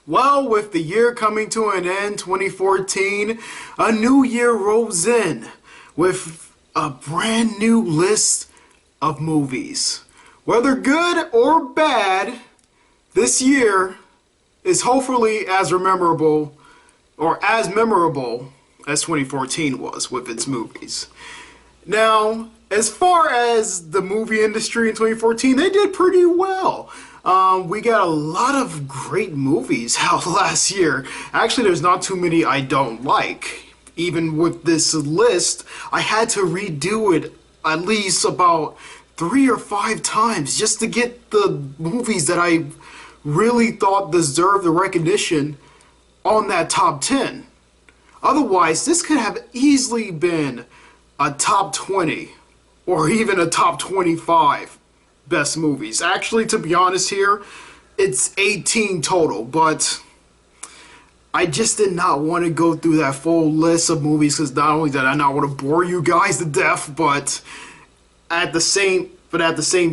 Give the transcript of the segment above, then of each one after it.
Well, with the year coming to an end, 2014, a new year rolls in with a brand new list of movies. Whether good or bad, this year is hopefully as memorable as 2014 was with its movies. Now, as far as the movie industry in 2014, they did pretty well. We got a lot of great movies out last year. Actually, there's not too many I don't like. Even with this list, I had to redo it at least about 3 or 5 times just to get the movies that I really thought deserved the recognition on that top 10. Otherwise, this could have easily been a top 20 or even a top 25 best movies. Actually, to be honest here, it's 18 total, but I just did not want to go through that full list of movies because not only did I not want to bore you guys to death, but at the same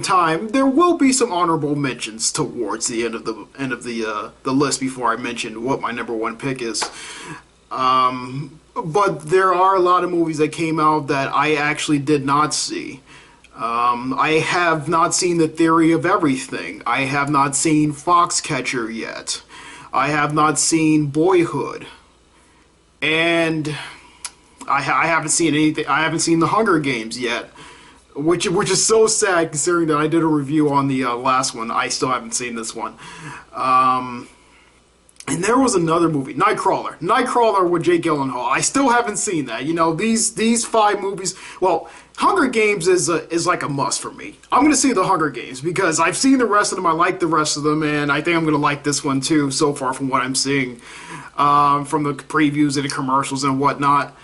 time, there will be some honorable mentions towards the end of the list before I mention what my number one pick is. But there are a lot of movies that came out that I actually did not see. I have not seen The Theory of Everything. I have not seen Foxcatcher yet. I have not seen Boyhood. And I haven't seen anything. I haven't seen The Hunger Games yet. Which is so sad considering that I did a review on the last one. I still haven't seen this one. And there was another movie, Nightcrawler. Nightcrawler with Jake Gyllenhaal. I still haven't seen that. You know, these 5 movies. Well, Hunger Games is like a must for me. I'm gonna see The Hunger Games because I've seen the rest of them. I like the rest of them, and I think I'm gonna like this one too. So far from what I'm seeing, from the previews and the commercials and whatnot.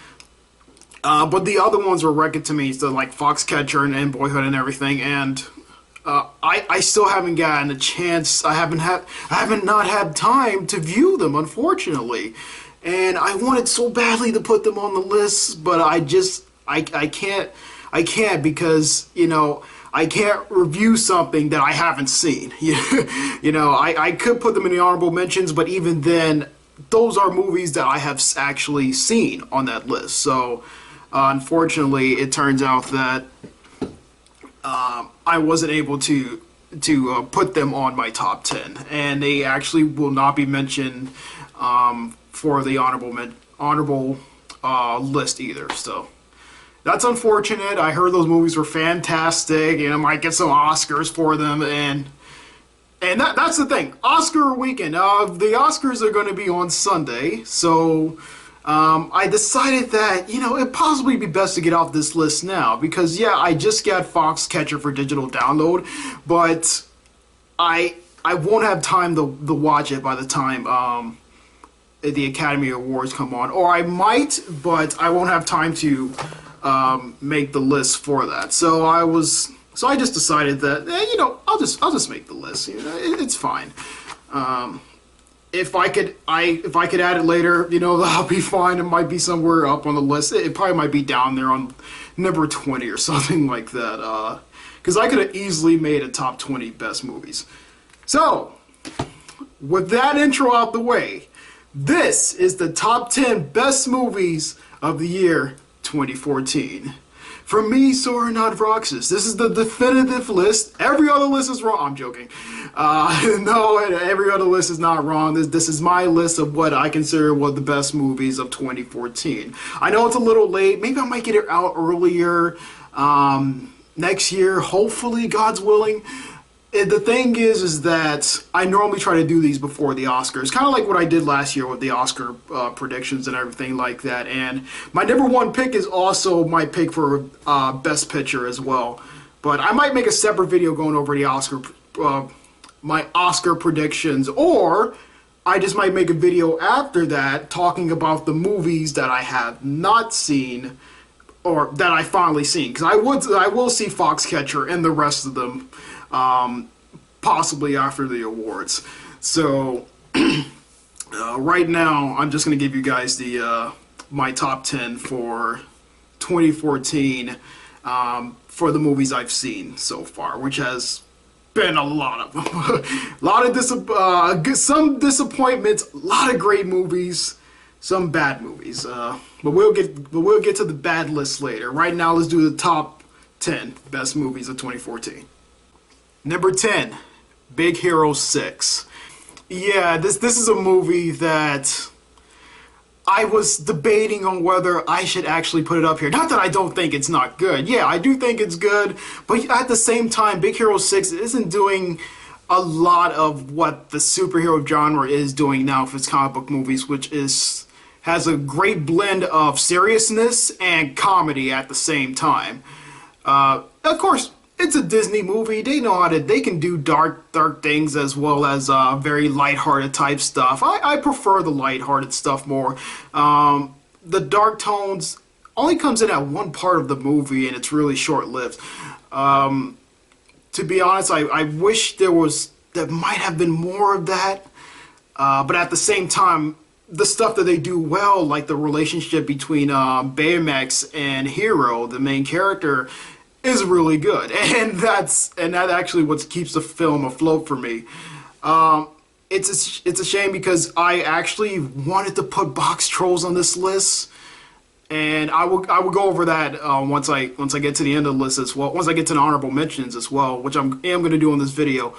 But the other ones were recommended to me, so like Foxcatcher and Boyhood and everything, and I still haven't gotten a chance. I haven't not had time to view them, unfortunately. And I wanted so badly to put them on the list, but I can't because, you know, I can't review something that I haven't seen. You know, I could put them in the honorable mentions, but even then, those are movies that I have actually seen on that list. So, unfortunately, it turns out that I wasn't able to put them on my top 10, and they actually will not be mentioned for the honorable list either. So that's unfortunate. I heard those movies were fantastic, and I might get some Oscars for them, and that's the thing. Oscar weekend. The Oscars are going to be on Sunday, so I decided that, you know, it'd possibly be best to get off this list now because, yeah, I just got Foxcatcher for digital download, but I won't have time to watch it by the time the Academy Awards come on, or I might, but I won't have time to make the list for that. So I just decided that, you know, I'll just make the list. You know, it's fine. If I could add it later, you know, that'll be fine. It might be somewhere up on the list. It probably might be down there on number 20 or something like that. Because I could have easily made a top 20 best movies. So, with that intro out the way, this is the top 10 best movies of the year 2014. From me, SoranotRoxas. This is the definitive list. Every other list is wrong. I'm joking. No, every other list is not wrong. This is my list of what I consider the best movies of 2014. I know it's a little late. Maybe I might get it out earlier next year. Hopefully, God's willing. The thing is that I normally try to do these before the Oscars, kind of like what I did last year with the Oscar predictions and everything like that. And my number one pick is also my pick for Best Picture as well. But I might make a separate video going over the my Oscar predictions, or I just might make a video after that talking about the movies that I have not seen or that I finally seen. Because I will see Foxcatcher and the rest of them. Possibly after the awards. So right now I'm just going to give you guys the my top 10 for 2014 for the movies I've seen so far, which has been a lot of them. A lot of some disappointments, a lot of great movies, some bad movies. But we'll get to the bad list later. Right now, let's do the top 10 best movies of 2014. Number 10, Big Hero 6. Yeah, this is a movie that I was debating on whether I should actually put it up here. Not that I don't think it's not good. Yeah, I do think it's good, but at the same time, Big Hero 6 isn't doing a lot of what the superhero genre is doing now for its comic book movies, which has a great blend of seriousness and comedy at the same time. Of course, it's a Disney movie. They can do dark things as well as very lighthearted type stuff. I prefer the lighthearted stuff more. The dark tones only comes in at one part of the movie, and it's really short-lived. To be honest, I wish there might have been more of that. But at the same time, the stuff that they do well, like the relationship between Baymax and Hero, the main character, is really good, and that actually what keeps the film afloat for me. It's a shame because I actually wanted to put Boxtrolls on this list, and I will go over that once I get to the end of the list as well. Once I get to the honorable mentions as well, which I am going to do in this video.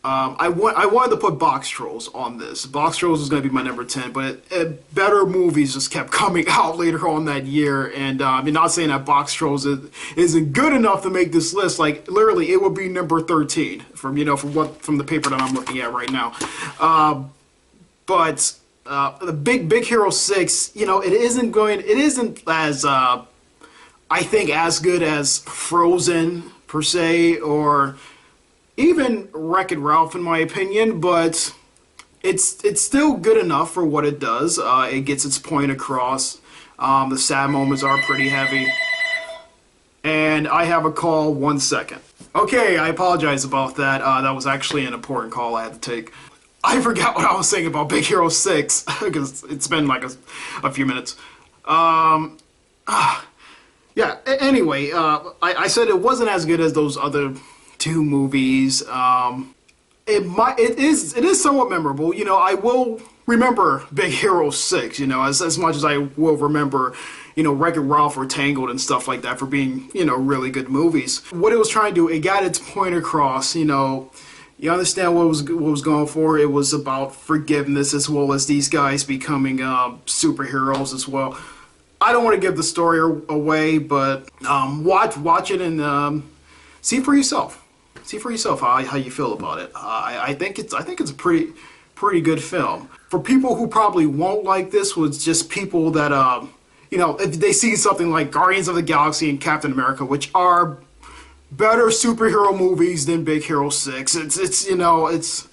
I wanted to put Boxtrolls on this. Boxtrolls is going to be my number 10, but better movies just kept coming out later on that year, and I'm not saying that Boxtrolls isn't good enough to make this list. Like literally, it would be number 13 from the paper that I'm looking at right now. But the Big Hero 6, it isn't as I think as good as Frozen per se, or even Wreck-It Ralph, in my opinion, but it's still good enough for what it does. It gets its point across. The sad moments are pretty heavy. And I have a call, 1 second. Okay, I apologize about that. That was actually an important call I had to take. I forgot what I was saying about Big Hero 6, because it's been like a few minutes. Yeah, anyway, I said it wasn't as good as those other two movies. It is somewhat memorable. I will remember Big Hero 6, as much as I will remember, Wreck-It Ralph or Tangled and stuff like that for being, really good movies. What it was trying to do, it got its point across, you understand what it was going for. It was about forgiveness as well as these guys becoming superheroes as well. I don't want to give the story away, but watch it and see for yourself. See for yourself how you feel about it. I think it's a pretty good film. For people who probably won't like this, was just people that if they see something like Guardians of the Galaxy and Captain America, which are better superhero movies than Big Hero 6. It's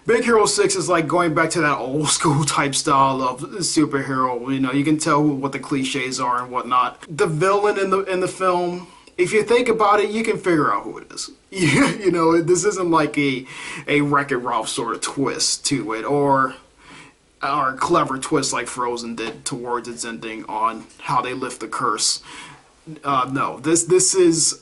Big Hero 6 is like going back to that old school type style of superhero. You can tell what the cliches are and whatnot. The villain in the film, if you think about it, you can figure out who it is. This isn't like a Wreck-It Ralph sort of twist to it, or a clever twist like Frozen did towards its ending on how they lift the curse. No, this is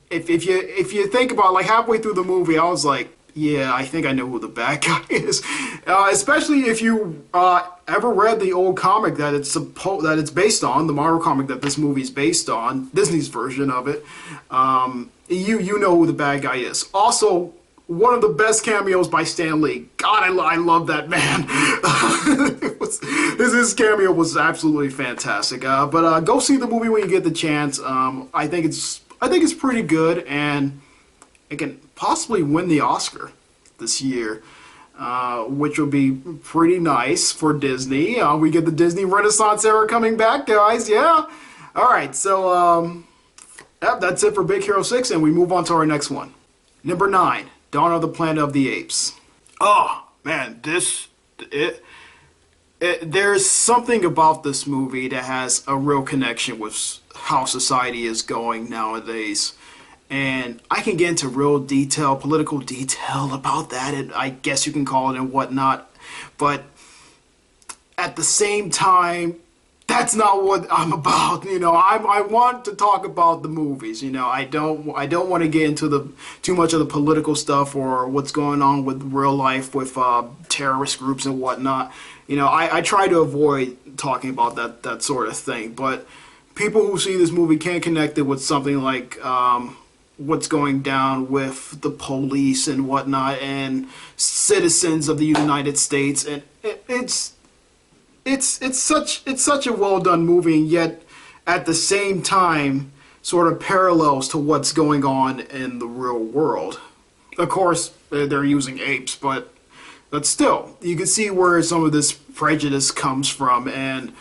if you think about it, like halfway through the movie, I was like, yeah, I think I know who the bad guy is. Especially if you ever read the old comic that it's based on, the Marvel comic that this movie's based on, Disney's version of it. You know who the bad guy is. Also, one of the best cameos by Stan Lee. God, I love that man. His cameo was absolutely fantastic. But go see the movie when you get the chance. I think it's pretty good, and it can possibly win the Oscar this year, which will be pretty nice for Disney. We get the Disney Renaissance era coming back, guys. Yeah. All right. So that's it for Big Hero 6, and we move on to our next one. Number 9, Dawn of the Planet of the Apes. Oh man, there's something about this movie that has a real connection with how society is going nowadays. And I can get into real detail, political detail about that, and I guess you can call it and whatnot. But at the same time, that's not what I'm about. I want to talk about the movies. I don't want to get into the too much of the political stuff or what's going on with real life with terrorist groups and whatnot. I try to avoid talking about that sort of thing. But people who see this movie can connect it with something like what's going down with the police and whatnot and citizens of the United States, and it's such a well done movie, and yet at the same time sort of parallels to what's going on in the real world. Of course, they're using apes, but still, you can see where some of this prejudice comes from, and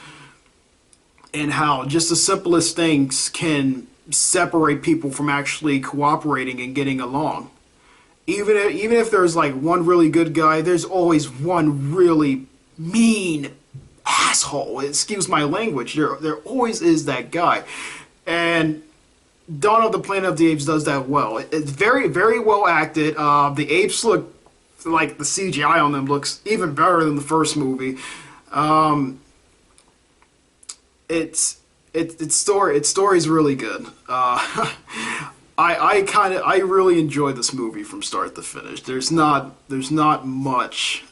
how just the simplest things can separate people from actually cooperating and getting along. Even if there's like one really good guy, there's always one really mean asshole. Excuse my language. There always is that guy. And Dawn of the Planet of the Apes does that well. It's very, very well acted. The apes look like the CGI on them looks even better than the first movie. Its story is really good. I really enjoy this movie from start to finish. There's not much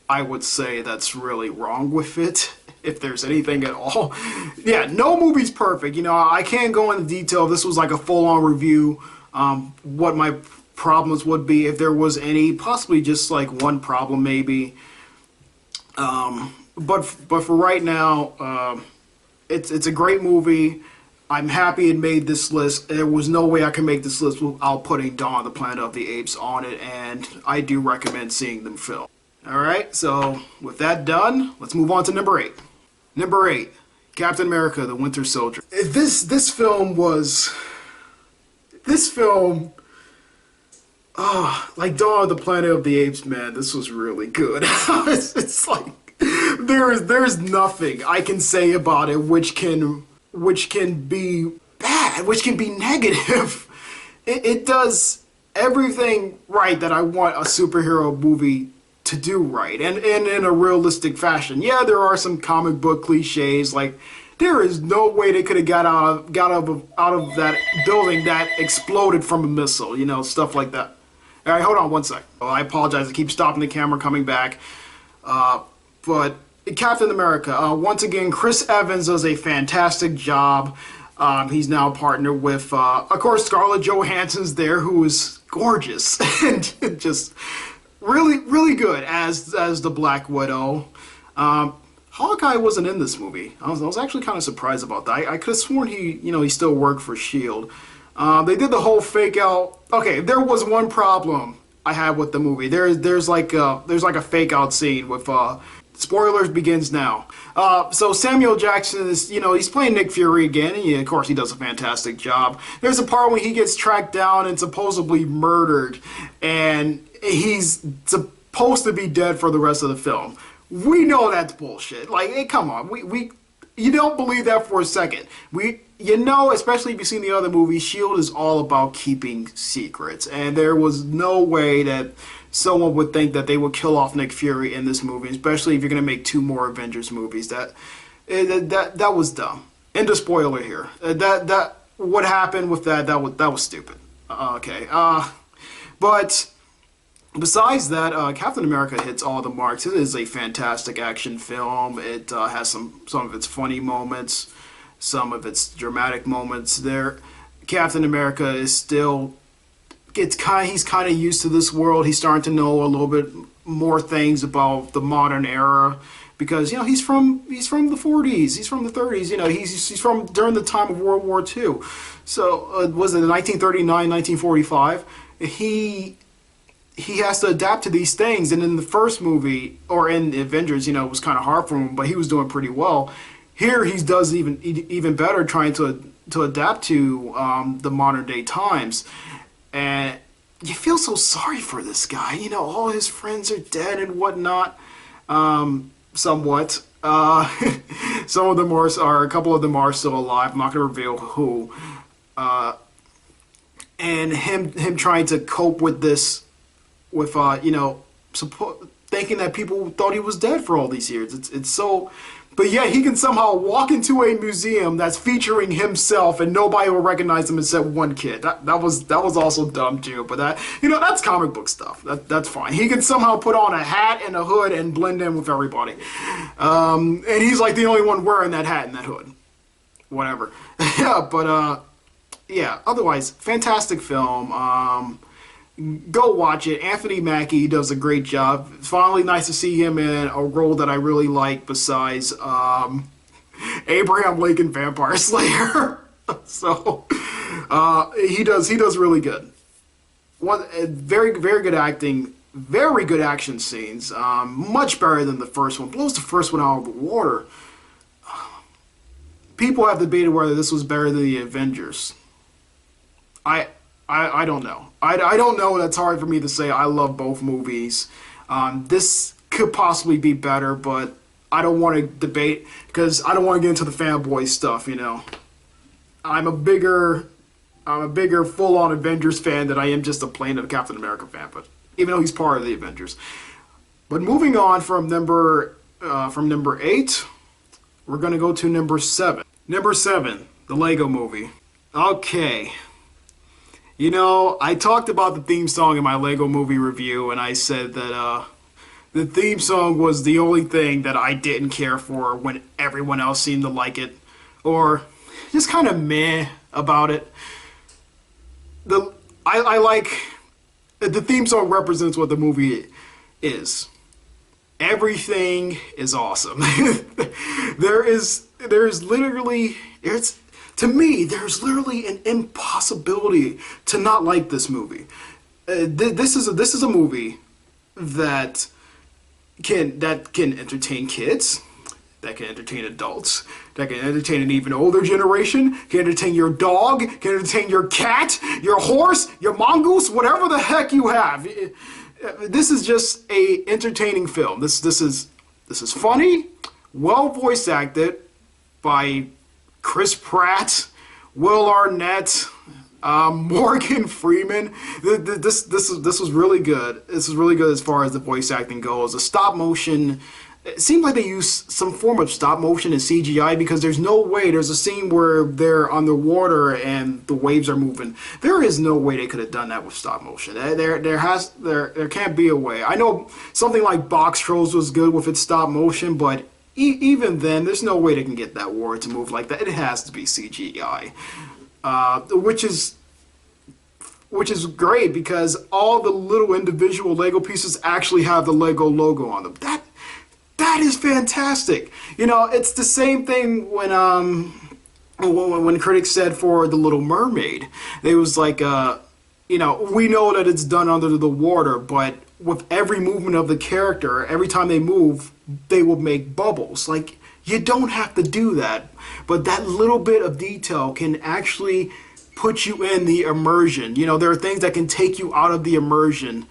I would say that's really wrong with it, if there's anything at all. Yeah, no movie's perfect. I can't go into detail. This was like a full-on review. What my problems would be, if there was any, possibly just like one problem maybe. But for right now, it's a great movie. I'm happy it made this list. There was no way I could make this list without putting Dawn of the Planet of the Apes on it, and I do recommend seeing them film. Alright, so with that done, let's move on to number 8. Number 8, Captain America, the Winter Soldier. This film, like Dawn of the Planet of the Apes, man, this was really good. it's like, there's nothing I can say about it which can be bad, which can be negative. It does everything right that I want a superhero movie to do right, and in a realistic fashion. Yeah, there are some comic book cliches, like there is no way they could have got out of that building that exploded from a missile, stuff like that. All right, hold on one sec. Oh, I apologize. I keep stopping the camera, coming back. But Captain America, once again, Chris Evans does a fantastic job. He's now partnered with, of course, Scarlett Johansson's there, who is gorgeous and just really, really good as the Black Widow. Hawkeye wasn't in this movie. I was actually kind of surprised about that. I could have sworn he still worked for S.H.I.E.L.D. They did the whole fake out. Okay, there was one problem I had with the movie. There's like a fake out scene with spoilers begins now. So Samuel Jackson is, he's playing Nick Fury again, and of course he does a fantastic job. There's a part when he gets tracked down and supposedly murdered, and he's supposed to be dead for the rest of the film. We know that's bullshit. Like, hey, come on, you don't believe that for a second. Especially if you've seen the other movies, S.H.I.E.L.D. is all about keeping secrets, and there was no way that someone would think that they would kill off Nick Fury in this movie, especially if you're going to make 2 more Avengers movies. That was dumb. End of spoiler here. That what happened with that was stupid. Okay. But besides that, Captain America hits all the marks. It is a fantastic action film. It has some of its funny moments, some of its dramatic moments. There, Captain America is still. He's kind of used to this world. He's starting to know a little bit more things about the modern era, because he's from the 40s, he's from the 30s. He's from during the time of World War II. So was it 1939, 1945? He has to adapt to these things, and in the first movie or in Avengers, it was kind of hard for him, but he was doing pretty well. Here he does even better, trying to adapt to the modern day times. And you feel so sorry for this guy. All his friends are dead and whatnot. Somewhat. Some of them a couple of them are still alive. I'm not going to reveal who. And him trying to cope with this, with, thinking that people thought he was dead for all these years. It's so, but yeah, he can somehow walk into a museum that's featuring himself and nobody will recognize him except one kid. That was also dumb too. But that, that's comic book stuff. That's fine. He can somehow put on a hat and a hood and blend in with everybody. And he's like the only one wearing that hat and that hood. Whatever. Yeah, but yeah. Otherwise, fantastic film. Go watch it. Anthony Mackie does a great job. It's finally nice to see him in a role that I really like besides Abraham Lincoln Vampire Slayer. So he does really good. Very good acting, very good action scenes. Much better than the first one. Blows the first one out of the water. People have debated whether this was better than the Avengers. I don't know. I don't know. That's hard for me to say. I love both movies. This could possibly be better, but I don't want to debate because I don't want to get into the fanboy stuff. I'm a bigger full-on Avengers fan than I am just a plain Captain America fan. But even though he's part of the Avengers. But moving on from number 8, we're gonna go to number 7. Number 7, the Lego Movie. Okay. I talked about the theme song in my Lego Movie review, and I said that the theme song was the only thing that I didn't care for when everyone else seemed to like it, or just kind of meh about it. I like the theme song represents what the movie is. Everything is awesome. There's literally an impossibility to not like this movie. This is a movie that can entertain kids, that can entertain adults, that can entertain an even older generation, can entertain your dog, can entertain your cat, your horse, your mongoose, whatever the heck you have. This is just a entertaining film. This is funny, well voice acted by Chris Pratt, Will Arnett, Morgan Freeman. This was really good. This is really good as far as the voice acting goes. The stop motion, it seemed like they used some form of stop motion and CGI because there's no way. There's a scene where they're underwater and the waves are moving. There is no way they could have done that with stop motion. There can't be a way. I know something like Boxtrolls was good with its stop motion, but even then, there's no way they can get that water to move like that. It has to be CGI, which is great because all the little individual Lego pieces actually have the Lego logo on them. That is fantastic. It's the same thing when critics said for The Little Mermaid, they was like, we know that it's done under the water, but with every movement of the character, every time they move, they will make bubbles. Like, you don't have to do that, but that little bit of detail can actually put you in the immersion. There are things that can take you out of the immersion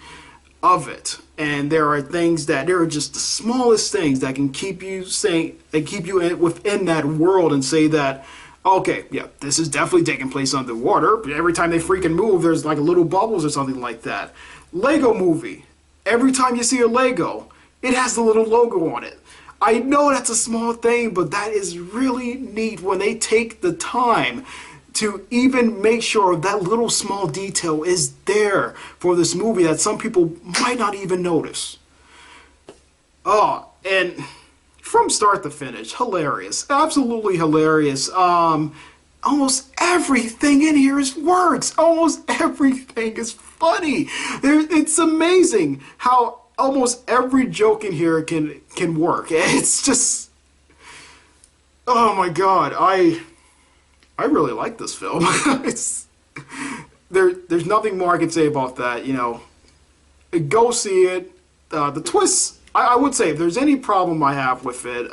of it, and there are just the smallest things that can keep you within that world and say that, okay, yeah, this is definitely taking place underwater, but every time they freaking move, there's like little bubbles or something like that. Lego Movie. Every time you see a Lego, it has the little logo on it. I know that's a small thing, but that is really neat when they take the time to even make sure that little small detail is there for this movie that some people might not even notice. Oh, and from start to finish, hilarious. Absolutely hilarious. Almost everything in here works. Almost everything is funny. It's amazing how almost every joke in here can work. It's just, oh my god, I really like this film. There's nothing more I can say about that. Go see it. The twists, I would say, if there's any problem I have with it,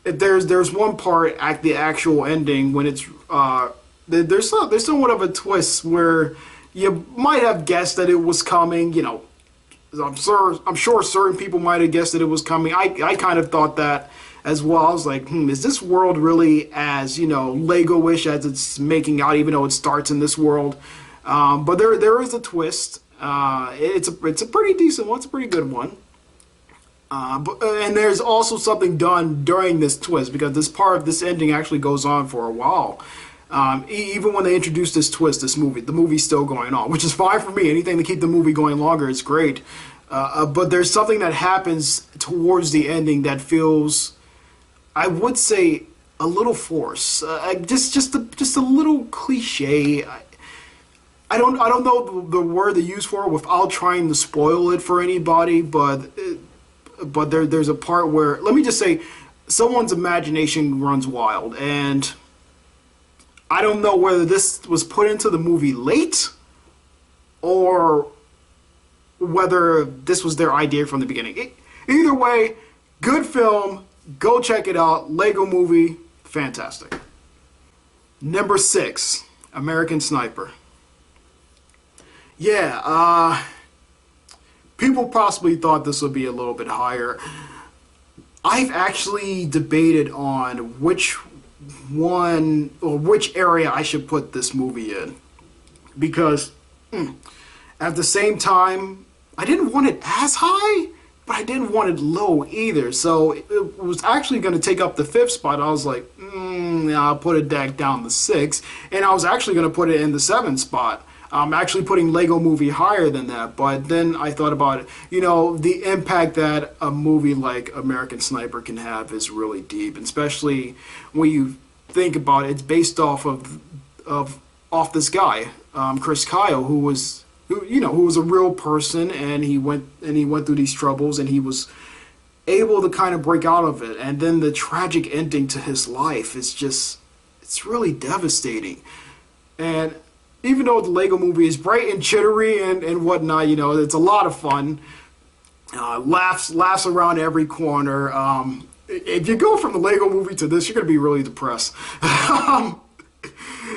there's one part at the actual ending when it's there's somewhat of a twist where you might have guessed that it was coming. I'm sure certain people might have guessed that it was coming. I kind of thought that as well. I was like, is this world really as Lego-ish as it's making out, even though it starts in this world? But there is a twist. It's a pretty decent one. It's a pretty good one. And there's also something done during this twist because this ending actually goes on for a while. Even when they introduce this twist, the movie's still going on, which is fine for me. Anything to keep the movie going longer is great. But there's something that happens towards the ending that feels, I would say, a little forced. Just a little cliche. I don't know the word to use for it without trying to spoil it for anybody, but there's a part where, let me just say, someone's imagination runs wild, and I don't know whether this was put into the movie late or whether this was their idea from the beginning. Either way, good film. Go check it out. Lego Movie, fantastic. Number 6, American Sniper. Yeah, people possibly thought this would be a little bit higher. I've actually debated on which one or which area I should put this movie in. Because at the same time, I didn't want it as high, but I didn't want it low either. So it was actually going to take up the 5th spot. I was like, I'll put it back down to 6. And I was actually going to put it in the 7th spot. I'm actually putting Lego Movie higher than that, but then I thought about it. You know, the impact that a movie like American Sniper can have is really deep, especially when you think about it. It's based off this guy, Chris Kyle, who was a real person, and he went through these troubles, and he was able to kind of break out of it. And then the tragic ending to his life is it's really devastating. And even though the Lego Movie is bright and chittery and whatnot, it's a lot of fun. Laughs around every corner. If you go from the Lego Movie to this, you're going to be really depressed.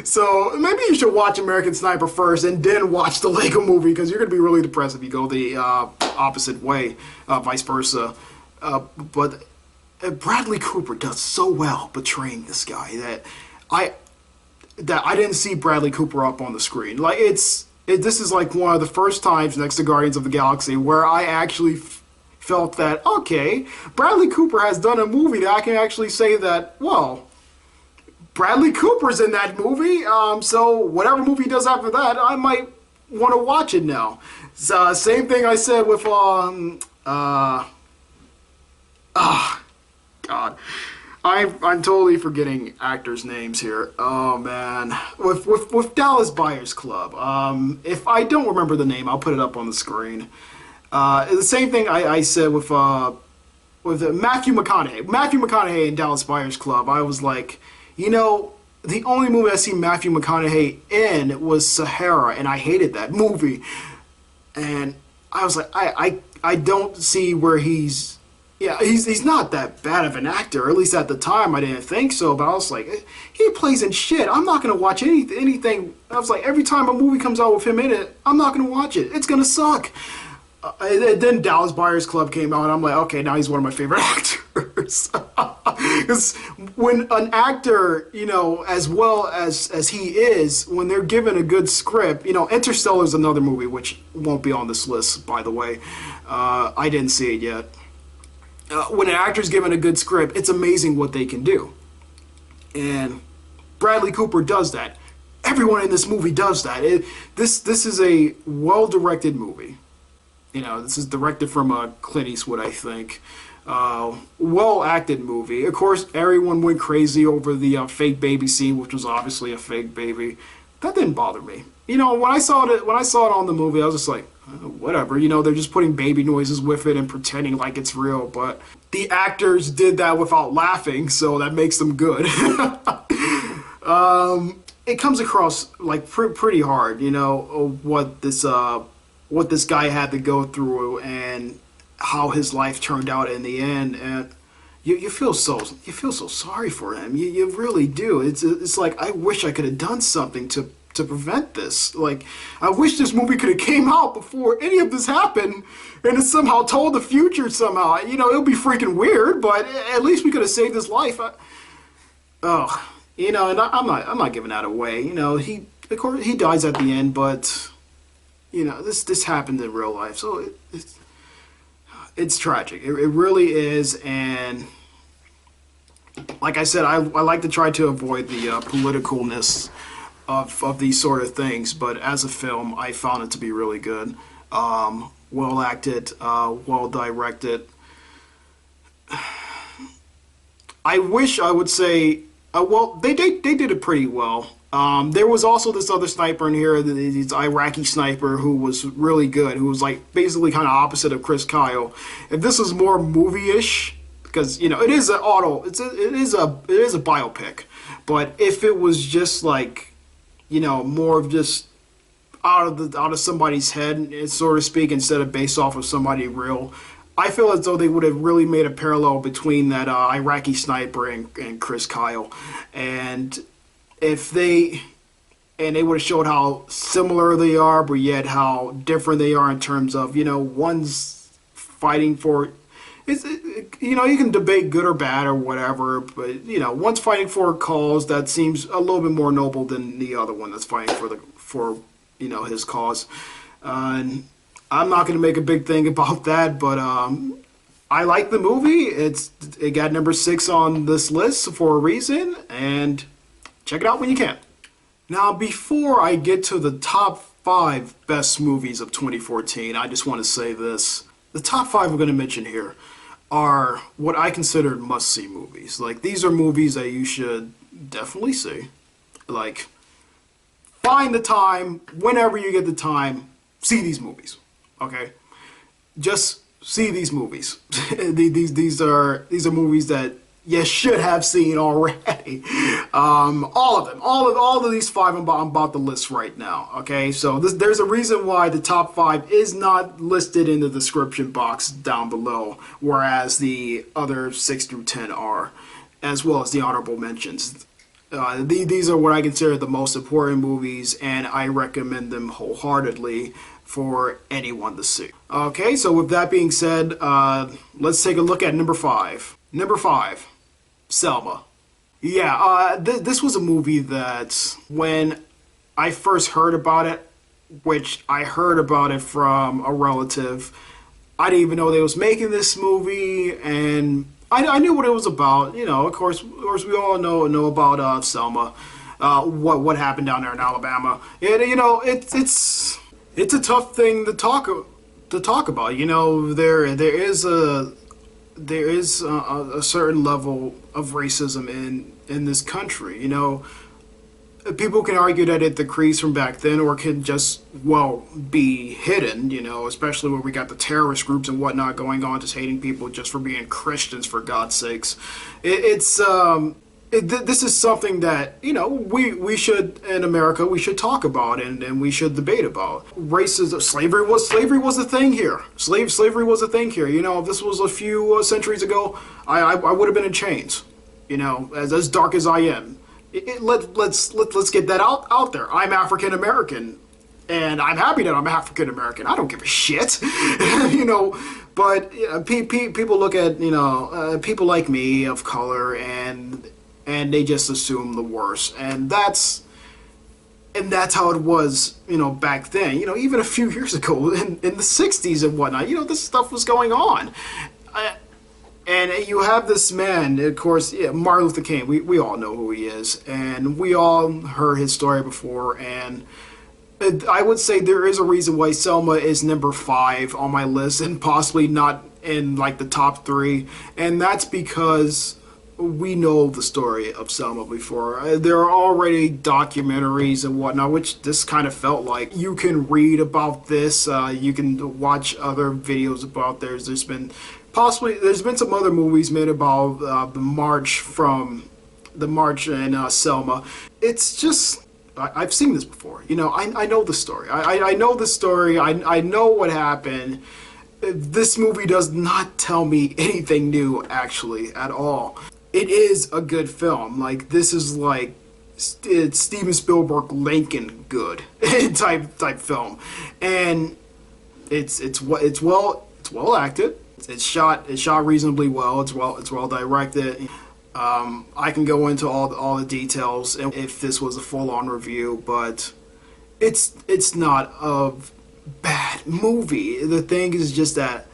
So maybe you should watch American Sniper first and then watch the Lego Movie, because you're going to be really depressed if you go the opposite way, vice versa. But Bradley Cooper does so well portraying this guy that I didn't see Bradley Cooper up on the screen. Like this is like one of the first times next to Guardians of the Galaxy where I actually felt that, okay, Bradley Cooper has done a movie that I can actually say that, well, Bradley Cooper's in that movie, so whatever movie he does after that, I might want to watch it now. So, same thing I said with, God. I'm totally forgetting actors' names here. Oh man, with Dallas Buyers Club. If I don't remember the name, I'll put it up on the screen. The same thing I said with Matthew McConaughey. Matthew McConaughey in Dallas Buyers Club. I was like, the only movie I see Matthew McConaughey in was Sahara, and I hated that movie. And I was like, I don't see where he's. Yeah, he's not that bad of an actor, or at least at the time I didn't think so, but I was like, he plays in shit. I'm not going to watch anything. I was like, every time a movie comes out with him in it, I'm not going to watch it. It's going to suck. And then Dallas Buyers Club came out, and I'm like, okay, now he's one of my favorite actors. Because when an actor, as well as he is, when they're given a good script, Interstellar is another movie, which won't be on this list, by the way. I didn't see it yet. When an actor's given a good script, it's amazing what they can do. And Bradley Cooper does that. Everyone in this movie does that. This is a well-directed movie. This is directed from Clint Eastwood, I think. Well-acted movie. Of course, everyone went crazy over the fake baby scene, which was obviously a fake baby. That didn't bother me. When I saw it on the movie, I was just like, whatever. They're just putting baby noises with it and pretending like it's real. But the actors did that without laughing, so that makes them good. It comes across like pretty hard, what this guy had to go through and how his life turned out in the end. And you feel so sorry for him. You really do. It's like, I wish I could have done something to prevent this. Like, I wish this movie could have came out before any of this happened, and it somehow told the future somehow. It would be freaking weird, but at least we could have saved his life. And I'm not giving that away. Of course he dies at the end, but this happened in real life, so It's tragic. It really is, and like I said, I like to try to avoid the politicalness of these sort of things. But as a film, I found it to be really good, well acted, well directed. I wish I would say, well, they did it pretty well. There was also this other sniper in here, this Iraqi sniper who was really good, who was like basically kind of opposite of Chris Kyle. If this was more movie-ish, because you know it is it is a biopic, but if it was just like, you know, more of just out of somebody's head, so to speak, instead of based off of somebody real. I feel as though they would have really made a parallel between that Iraqi sniper and Chris Kyle, and if they would have showed how similar they are, but yet how different they are in terms of, you know, one's fighting for you know, you can debate good or bad or whatever, but you know, one's fighting for a cause that seems a little bit more noble than the other one that's fighting for you know, his cause. And I'm not going to make a big thing about that, but I like the movie. It got number 6 on this list for a reason, and check it out when you can. Now, before I get to the top 5 best movies of 2014, I just want to say this. The top 5 I'm going to mention here are what I consider must-see movies. Like, these are movies that you should definitely see. Like, find the time, whenever you get the time, see these movies. Okay? Just see these movies. these are movies that you should have seen already. All of them. All of these 5 I'm about to list right now. Okay? So there's a reason why the top 5 is not listed in the description box down below, whereas the other 6 through 10 are, as well as the honorable mentions. These are what I consider the most important movies, and I recommend them wholeheartedly for anyone to see. Okay, so with that being said, let's take a look at number 5. Number 5, Selma. Yeah, this was a movie that when I first heard about it, which I heard about it from a relative, I didn't even know they was making this movie, and I knew what it was about. You know, of course, we all know about Selma, what happened down there in Alabama. And you know, it's a tough thing to talk about. You know, there is a certain level of racism in this country. You know, people can argue that it decreased from back then, or can just, well, be hidden, you know, especially when we got the terrorist groups and whatnot going on, just hating people just for being Christians, for God's sakes. This is something that, you know, we should, in America, we should talk about, and we should debate about. Racism, slavery was a thing here. Slavery was a thing here. You know, if this was a few centuries ago, I would have been in chains, you know, as dark as I am. Let's get that out there. I'm African American, and I'm happy that I'm African American. I don't give a shit, you know. But people look at, you know, people like me of color, and they just assume the worst, and that's how it was, you know, back then. You know, even a few years ago in the '60s and whatnot, you know, this stuff was going on. And you have this man, of course, yeah, Martin Luther King. We all know who he is, and we all heard his story before. And I would say there is a reason why Selma is number 5 on my list, and possibly not in like the top 3. And that's because we know the story of Selma before. There are already documentaries and whatnot, which this kind of felt like. You can read about this. You can watch other videos about this. There's been some other movies made about the march in Selma. It's just, I've seen this before. You know, I know the story. I know the story. I know what happened. This movie does not tell me anything new, actually, at all. It is a good film. Like, this is like it's Steven Spielberg Lincoln good type film, and it's well acted. It's shot reasonably well. It's well directed. I can go into all the details if this was a full-on review, but it's not a bad movie. The thing is just that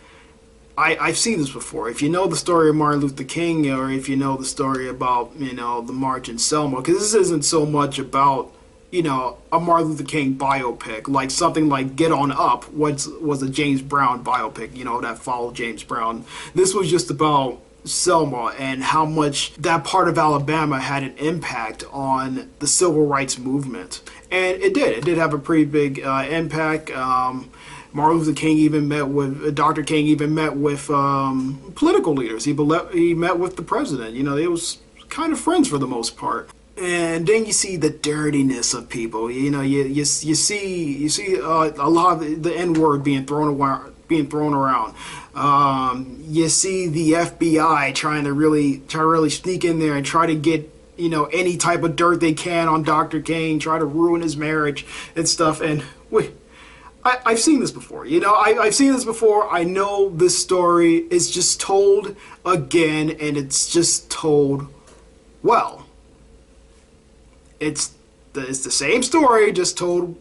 I've seen this before. If you know the story of Martin Luther King, or if you know the story about, the March in Selma, because this isn't so much about, a Martin Luther King biopic, like something like Get On Up was a James Brown biopic, that followed James Brown. This was just about Selma and how much that part of Alabama had an impact on the civil rights movement. And it did. It did have a pretty big impact. Martin Luther King even met with Dr. King even met with political leaders. He met with the president. They was kind of friends for the most part. And then you see the dirtiness of people. You see a lot of the N word being thrown around. You see the FBI trying to really sneak in there and try to get any type of dirt they can on Dr. King, try to ruin his marriage and stuff. And I've seen this before. I've seen this before. I know this story is just told again, and it's just told well. It's the same story, just told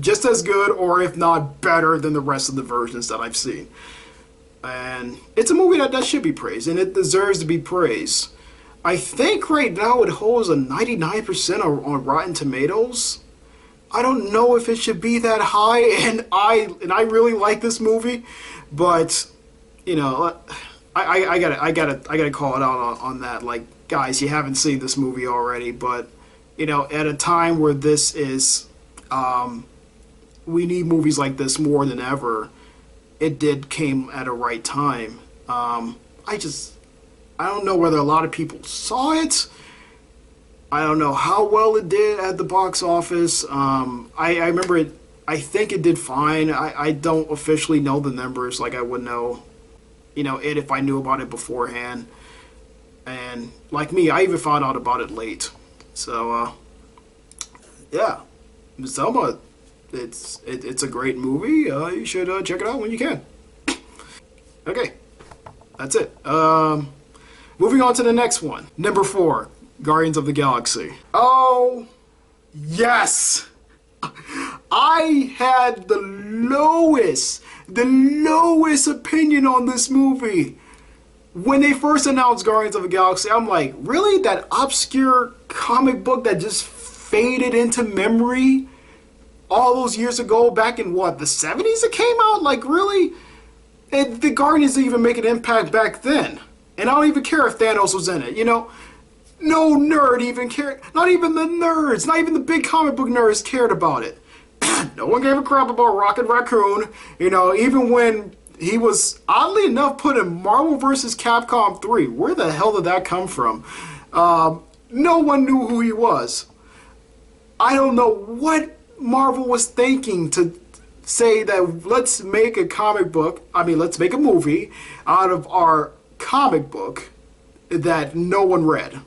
just as good, or if not better, than the rest of the versions that I've seen. And it's a movie that should be praised, and it deserves to be praised. I think right now it holds a 99% on Rotten Tomatoes. I don't know if it should be that high, and I really like this movie, but I gotta call it out on that. Like, guys, you haven't seen this movie already, but at a time where this is, we need movies like this more than ever. It came at a right time. I don't know whether a lot of people saw it. I don't know how well it did at the box office. I remember it. I think it did fine. I don't officially know the numbers like I would know, it if I knew about it beforehand. And like me, I even found out about it late. So, yeah, Selma, it's a great movie. You should check it out when you can. Okay, that's it. Moving on to the next one. Number 4, Guardians of the Galaxy. Oh, yes! I had the lowest opinion on this movie. When they first announced Guardians of the Galaxy, I'm like, really? That obscure comic book that just faded into memory all those years ago, back in what, the 70s it came out? Like, really? And the Guardians didn't even make an impact back then. And I don't even care if Thanos was in it, No nerd even cared. Not even the nerds, not even the big comic book nerds cared about it. No one gave a crap about Rocket Raccoon, even when he was, oddly enough, put in Marvel vs. Capcom 3. Where the hell did that come from? No one knew who he was. I don't know what Marvel was thinking to say that let's make let's make a movie out of our comic book that no one read.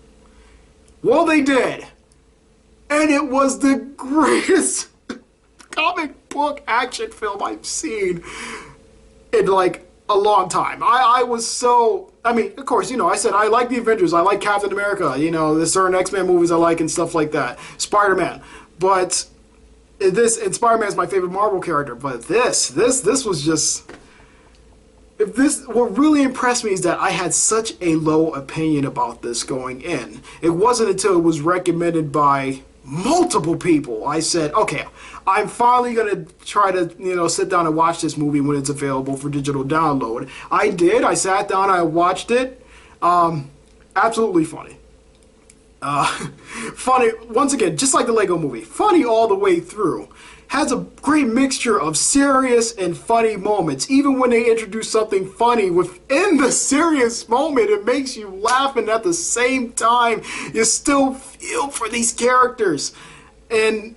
Well, they did. And it was the greatest comic book action film I've seen in like a long time. I was so, of course, I said I like the Avengers, I like Captain America, there's certain X-Men movies I like and stuff like that, Spider-Man, but Spider-Man is my favorite Marvel character, but this was just, what really impressed me is that I had such a low opinion about this going in. It wasn't until it was recommended by multiple people I said, okay, I'm finally going to try to, sit down and watch this movie when it's available for digital download. I did. I sat down, I watched it. Absolutely funny. Funny, once again, just like the Lego movie. Funny all the way through. Has a great mixture of serious and funny moments. Even when they introduce something funny within the serious moment, it makes you laugh, and at the same time, you still feel for these characters. And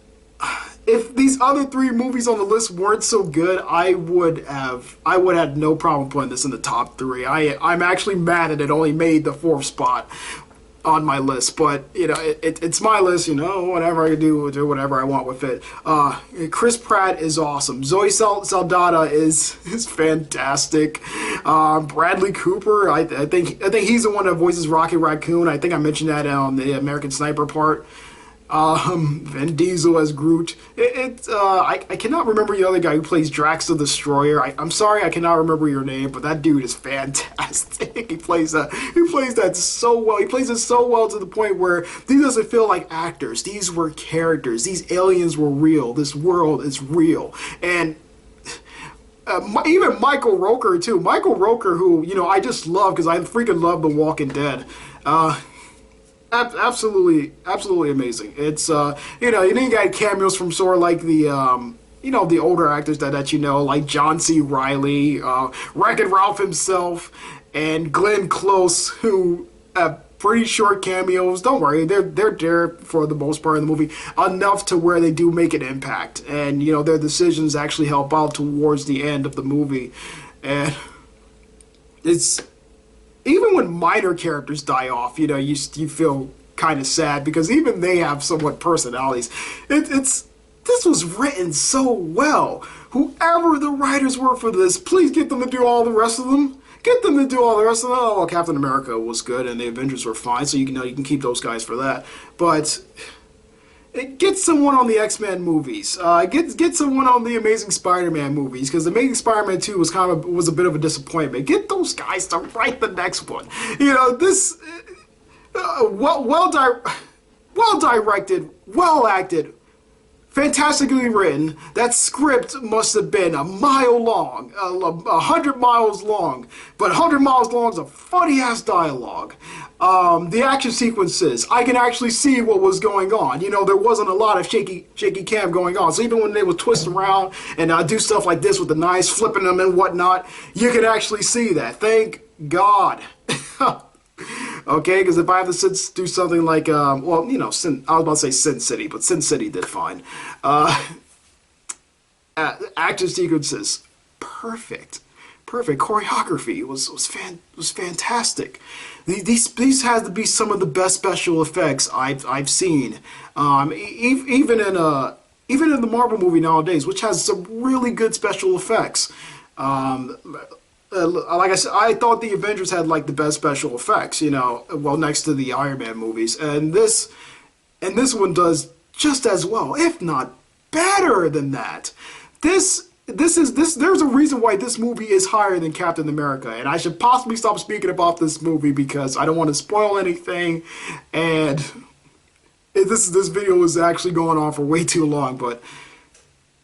if these other 3 movies on the list weren't so good, I would have no problem putting this in the top 3. I'm actually mad that it only made the 4th spot on my list, but it's my list, whatever I do whatever I want with it. Chris Pratt is awesome. Zoe Saldana is fantastic. Bradley Cooper, I think he's the one that voices Rocket Raccoon. I think I mentioned that on the American Sniper part. Vin Diesel as Groot. I cannot remember the other guy who plays Drax the Destroyer. I'm sorry, I cannot remember your name, but that dude is fantastic. He plays that so well. He plays it so well to the point where these doesn't feel like actors. These were characters. These aliens were real. This world is real. And even Michael Rooker too. Michael Rooker, who I just love because I freaking love The Walking Dead. Absolutely, absolutely amazing. It's you then you got cameos from sort of like the the older actors that like John C. Reilly, Wreck-It Ralph himself, and Glenn Close, who have pretty short cameos. Don't worry, they're there for the most part in the movie, enough to where they do make an impact, and their decisions actually help out towards the end of the movie, and it's. Even when minor characters die off, you feel kind of sad because even they have somewhat personalities. This was written so well. Whoever the writers were for this, please get them to do all the rest of them. Get them to do all the rest of them. Oh, well, Captain America was good and the Avengers were fine, so you can keep those guys for that. But get someone on the X-Men movies. Get someone on the Amazing Spider-Man movies, because Amazing Spider-Man 2 was a bit of a disappointment. Get those guys to write the next one. This well directed, well acted, fantastically written. That script must have been a mile long, 100 miles long, but 100 miles long is a funny-ass dialogue. The action sequences, I can actually see what was going on. There wasn't a lot of shaky cam going on. So even when they would twist around and do stuff like this with the knives, flipping them and whatnot, you could actually see that. Thank God. Okay, because if I have to do something like, I was about to say Sin City, but Sin City did fine. Action sequences, perfect. Choreography was fantastic. These had to be some of the best special effects I've seen. Even in the Marvel movie nowadays, which has some really good special effects. Like I said, I thought the Avengers had like the best special effects. Next to the Iron Man movies, and this one does just as well, if not better than that. There's a reason why this movie is higher than Captain America, and I should possibly stop speaking about this movie because I don't want to spoil anything, and this video is actually going on for way too long, but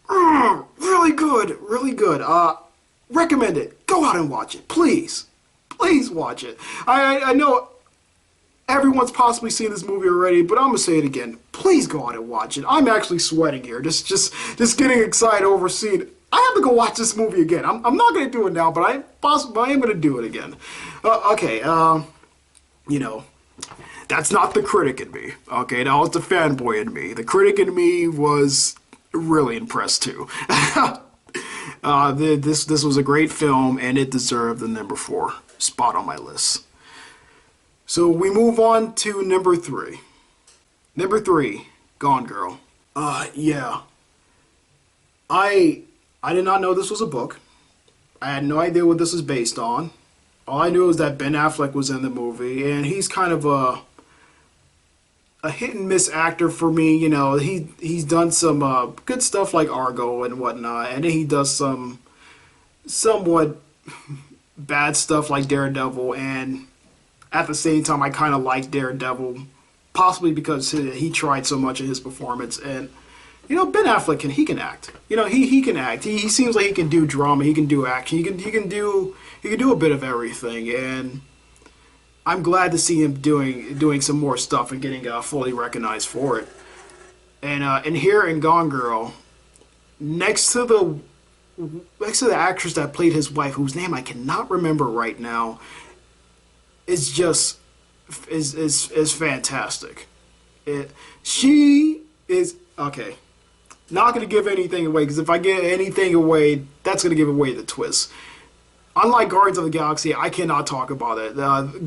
really good. Recommend it. Go out and watch it, please. Please watch it. I know everyone's possibly seen this movie already, but I'm gonna say it again. Please go out and watch it. I'm actually sweating here, just getting excited over seeing it. I have to go watch this movie again. I'm not gonna do it now, but I am gonna do it again. Okay, that's not the critic in me. Okay, that was the fanboy in me. The critic in me was really impressed too. This was a great film, and it deserved the number 4 spot on my list. So we move on to number 3. Number 3, Gone Girl. Yeah. I did not know this was a book. I had no idea what this is based on. All I knew is that Ben Affleck was in the movie, and he's kind of a hit and miss actor for me. He's done some good stuff like Argo and whatnot, and then he does some somewhat bad stuff like Daredevil, and at the same time I kind of like Daredevil, possibly because he tried so much in his performance. And Ben Affleck he can act. He can act. He seems like he can do drama, he can do action, he can do a bit of everything, and I'm glad to see him doing some more stuff and getting fully recognized for it. And here in Gone Girl, next to the actress that played his wife, whose name I cannot remember right now, is fantastic. She is okay. Not going to give anything away, because if I give anything away, that's going to give away the twist. Unlike Guardians of the Galaxy, I cannot talk about it.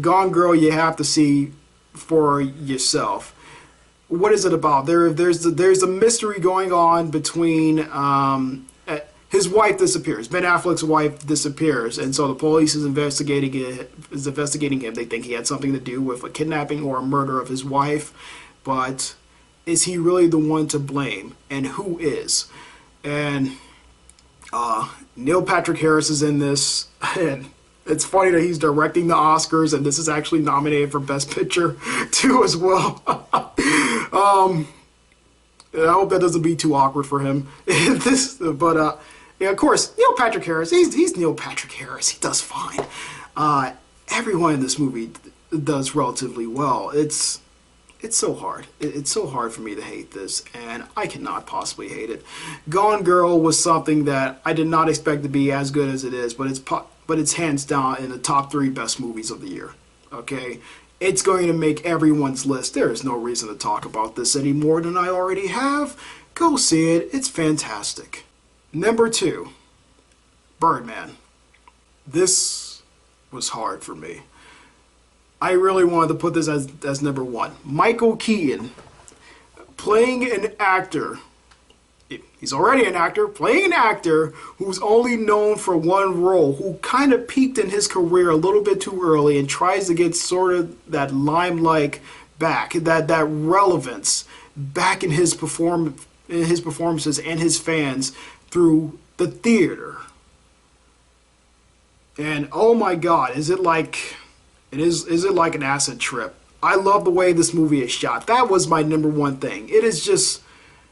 Gone Girl, you have to see for yourself. What is it about? There's a mystery going on between his wife disappears. Ben Affleck's wife disappears, and so the police is investigating him. They think he had something to do with a kidnapping or a murder of his wife, but is he really the one to blame, and who is? And Neil Patrick Harris is in this, and it's funny that he's directing the Oscars, and this is actually nominated for Best Picture too as well. I hope that doesn't be too awkward for him. But yeah, of course, Neil Patrick Harris. He's Neil Patrick Harris. He does fine. Everyone in this movie does relatively well. It's so hard. It's so hard for me to hate this, and I cannot possibly hate it. Gone Girl was something that I did not expect to be as good as it is, but it's hands down in the top 3 best movies of the year. Okay, it's going to make everyone's list. There is no reason to talk about this any more than I already have. Go see it. It's fantastic. Number 2, Birdman. This was hard for me. I really wanted to put this as number 1. Michael Keaton playing an actor. He's already an actor, playing an actor who's only known for one role, who kind of peaked in his career a little bit too early and tries to get sort of that limelight back, that relevance back in his performances and his fans through the theater. And oh my God, is it like an acid trip? I love the way this movie is shot. That was my number 1 thing. It is just,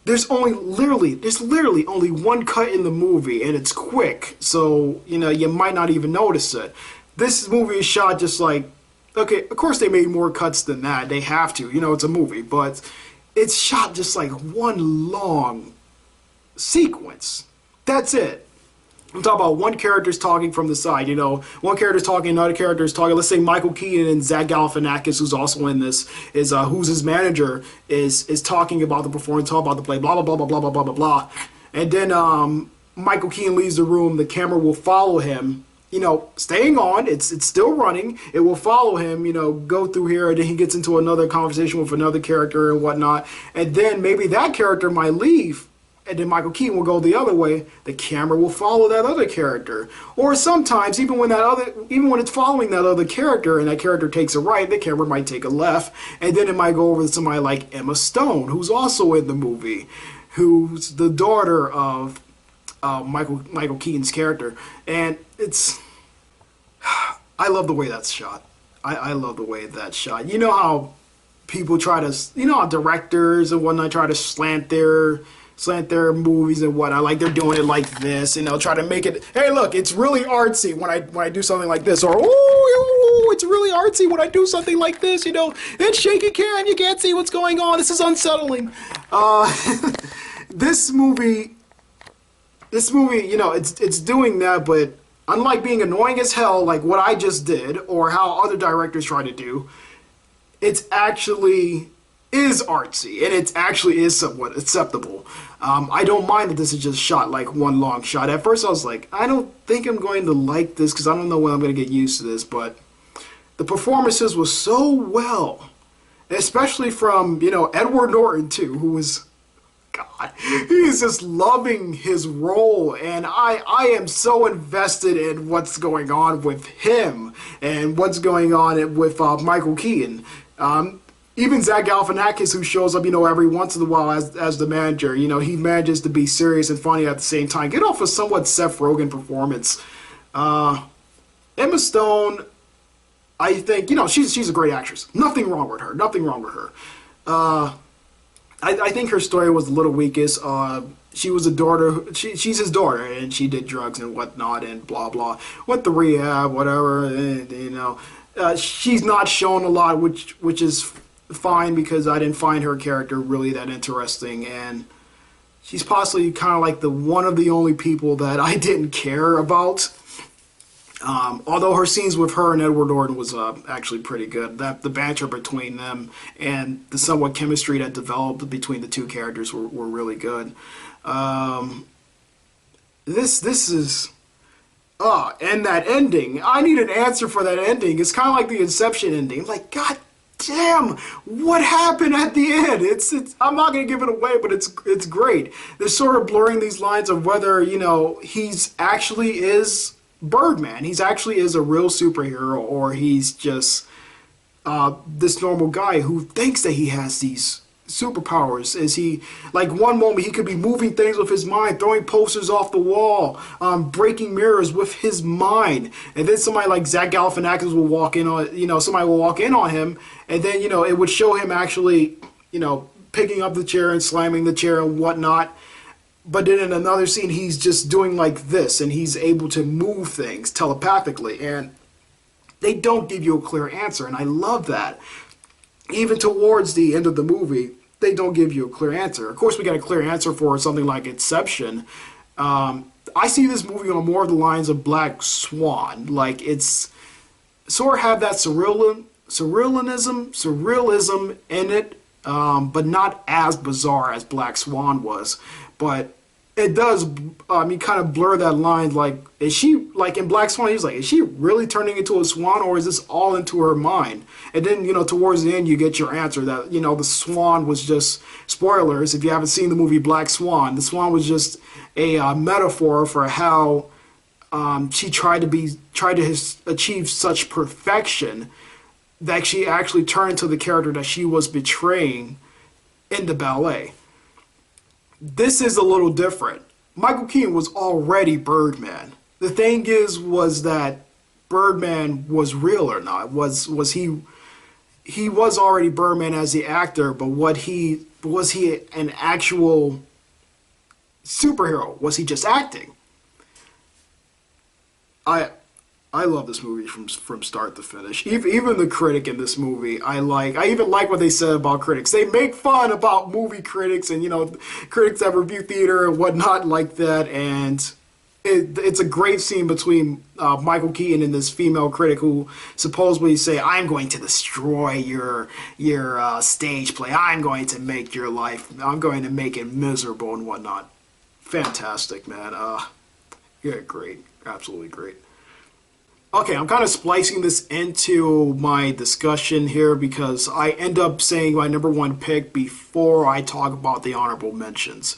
there's literally only one cut in the movie, and it's quick, so you might not even notice it. This movie is shot just like, okay, of course they made more cuts than that. They have to, it's a movie, but it's shot just like one long sequence. That's it. I'm talking about one character's talking from the side, one character's talking, another character's talking. Let's say Michael Keaton and Zach Galifianakis, who's also in this, is who's his manager, is talking about the performance, talking about the play, blah, blah, blah, blah, blah, blah, blah, blah, blah. And then Michael Keaton leaves the room, the camera will follow him, staying on, it's still running, it will follow him, go through here, and then he gets into another conversation with another character and whatnot, and then maybe that character might leave, and then Michael Keaton will go the other way. The camera will follow that other character. Or sometimes, even when it's following that other character and that character takes a right, the camera might take a left, and then it might go over to somebody like Emma Stone, who's also in the movie, who's the daughter of Michael Keaton's character. And I love the way that's shot. I love the way that's shot. You know how people try to, how directors and whatnot try to slant their movies and whatnot, like they're doing it like this, and they'll try to make it, hey look, it's really artsy when I do something like this, or oh, it's really artsy when I do something like this, it's shaky cam, you can't see what's going on, this is unsettling. This movie, it's doing that, but unlike being annoying as hell, like what I just did, or how other directors try to do, it's actually is artsy, and it actually is somewhat acceptable. I don't mind that this is just shot like one long shot. At first I was like, I don't think I'm going to like this because I don't know when I'm going to get used to this, but the performances were so well, especially from, Edward Norton too, who was, God, he's just loving his role, and I am so invested in what's going on with him and what's going on with Michael Keaton. Even Zach Galifianakis, who shows up, every once in a while as the manager, he manages to be serious and funny at the same time. Get off a somewhat Seth Rogen performance. Emma Stone, I think, she's a great actress. Nothing wrong with her. I think her story was a little weakest. She was a daughter. She's his daughter, and she did drugs and whatnot, and blah blah. Went to rehab, whatever. And, she's not shown a lot, which is fine because I didn't find her character really that interesting, and she's possibly kind of like one of the only people that I didn't care about. Although her scenes with her and Edward Norton was actually pretty good. The banter between them and the somewhat chemistry that developed between the two characters were really good. This is... and that ending. I need an answer for that ending. It's kind of like the Inception ending. Like, God damn, what happened at the end? It's I'm not going to give it away, but it's great. They're sort of blurring these lines of whether, he's actually is Birdman. He's actually is a real superhero, or he's just this normal guy who thinks that he has these superpowers? Is he, like, one moment he could be moving things with his mind, throwing posters off the wall, breaking mirrors with his mind, and then somebody like Zach Galifianakis will walk in on, somebody will walk in on him, and then, it would show him actually, picking up the chair and slamming the chair and whatnot. But then in another scene, he's just doing like this, and he's able to move things telepathically, and they don't give you a clear answer, and I love that. Even towards the end of the movie, they don't give you a clear answer. Of course, we got a clear answer for something like Inception. I see this movie on more of the lines of Black Swan. Like, it's sort of have that surrealism in it, but not as bizarre as Black Swan was. But it does, kind of blur that line. Like, is she, like in Black Swan, he was like, is she really turning into a swan, or is this all into her mind? And then, towards the end, you get your answer that, the swan was just, spoilers, if you haven't seen the movie Black Swan, the swan was just a metaphor for how she tried to achieve such perfection that she actually turned to the character that she was betraying in the ballet. This is a little different. Michael Keaton was already Birdman. The thing was that Birdman was real or not. Was he was already Birdman as the actor, but was he an actual superhero? Was he just acting? I love this movie from start to finish. Even the critic in this movie, I even like what they said about critics. They make fun about movie critics and, critics that review theater and whatnot like that. And it's a great scene between Michael Keaton and this female critic who supposedly say, I'm going to destroy your stage play. I'm going to make your life, I'm going to make it miserable and whatnot. Fantastic, man. Yeah, great. Absolutely great. Okay, I'm kind of splicing this into my discussion here because I end up saying my number one pick before I talk about the honorable mentions.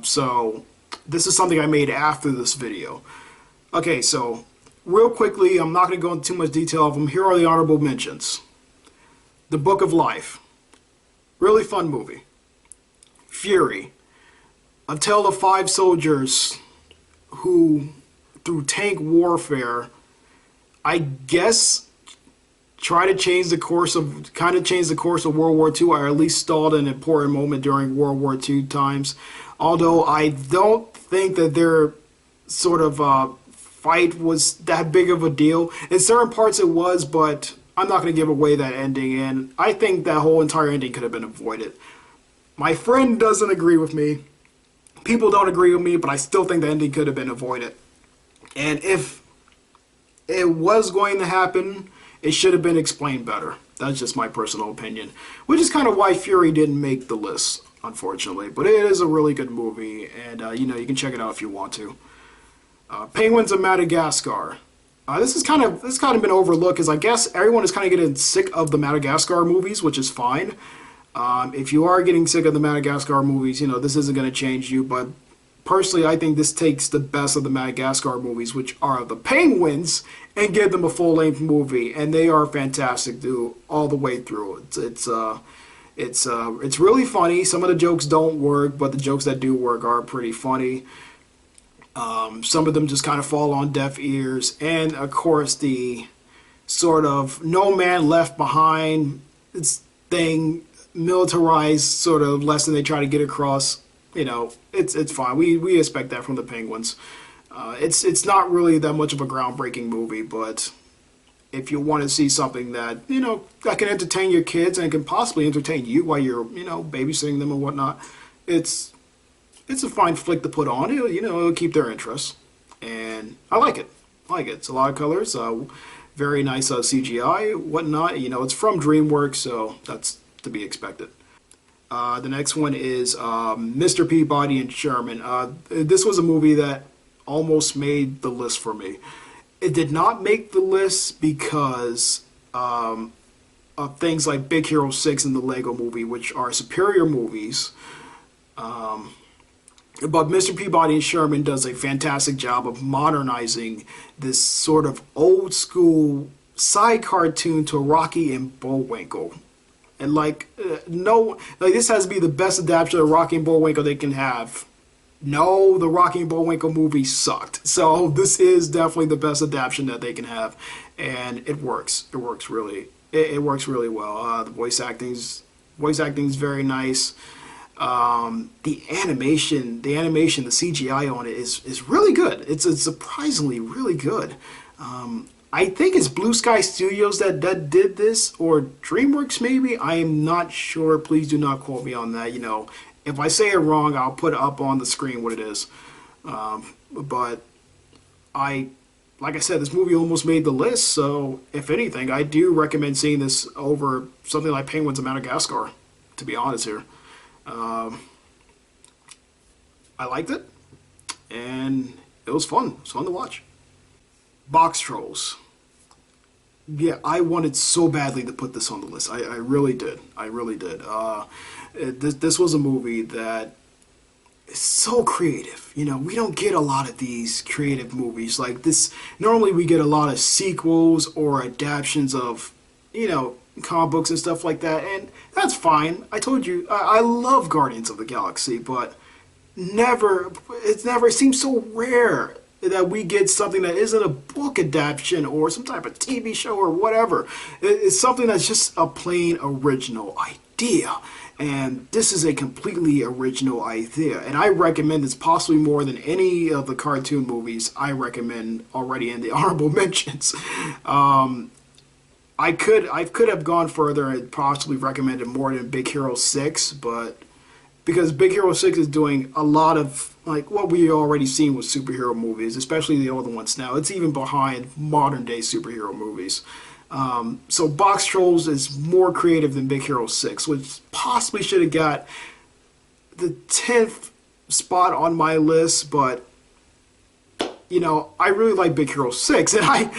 So this is something I made after this video. Okay, so real quickly, I'm not going to go into too much detail of them. Here are the honorable mentions. The Book of Life. Really fun movie. Fury. A tale of 5 soldiers who, through tank warfare, I guess try to change the course of World War II, or at least stalled an important moment during World War II times. Although I don't think that their sort of fight was that big of a deal. In certain parts it was, but I'm not going to give away that ending, and I think that whole entire ending could have been avoided. My friend doesn't agree with me. People don't agree with me, but I still think the ending could have been avoided. And if it was going to happen, it should have been explained better. That's just my personal opinion. Which is kind of why Fury didn't make the list, unfortunately. But it is a really good movie, and you can check it out if you want to. Penguins of Madagascar. This has kind of been overlooked, because I guess everyone is kind of getting sick of the Madagascar movies, which is fine. If you are getting sick of the Madagascar movies, this isn't going to change you, but personally, I think this takes the best of the Madagascar movies, which are the Penguins, and give them a full-length movie, and they are fantastic, dude, all the way through. It's really funny. Some of the jokes don't work, but the jokes that do work are pretty funny. Some of them just kind of fall on deaf ears, and of course the sort of no man left behind thing, militarized sort of lesson they try to get across. It's fine. We expect that from the Penguins. It's not really that much of a groundbreaking movie, but if you want to see something that that can entertain your kids and can possibly entertain you while you're babysitting them and whatnot, it's a fine flick to put on. It'll keep their interest, and I like it. It's a lot of colors, very nice CGI, whatnot. It's from DreamWorks, so that's to be expected. The next one is Mr. Peabody and Sherman. This was a movie that almost made the list for me. It did not make the list because of things like Big Hero 6 and the Lego Movie, which are superior movies. But Mr. Peabody and Sherman does a fantastic job of modernizing this sort of old school side cartoon to Rocky and Bullwinkle. And no, like this has to be the best adaptation of Rocky and Bullwinkle they can have. No, the Rocky and Bullwinkle movie sucked. So this is definitely the best adaptation that they can have, and it works. It works really. It works really well. The voice acting's very nice. The CGI on it is really good. It's surprisingly really good. I think it's Blue Sky Studios that did this, or DreamWorks maybe. I am not sure. Please do not quote me on that. If I say it wrong, I'll put up on the screen what it is. But like I said, this movie almost made the list. So if anything, I do recommend seeing this over something like Penguins of Madagascar. To be honest here, I liked it, and it was fun. It was fun to watch. Boxtrolls. Yeah, I wanted so badly to put this on the list. I really did. I really did. This was a movie that is so creative. We don't get a lot of these creative movies like this. Normally, we get a lot of sequels or adaptions of, comic books and stuff like that, and that's fine. I told you, I love Guardians of the Galaxy, but it seems so rare that we get something that isn't a book adaptation or some type of TV show or whatever. It's something that's just a plain original idea. And this is a completely original idea. And I recommend this possibly more than any of the cartoon movies I recommend already in the honorable mentions. I could have gone further and possibly recommended more than Big Hero 6, but because Big Hero 6 is doing a lot of like what we already seen with superhero movies, especially the older ones now. It's even behind modern day superhero movies. So Boxtrolls is more creative than Big Hero 6, which possibly should have got the 10th spot on my list, but I really like Big Hero 6, and I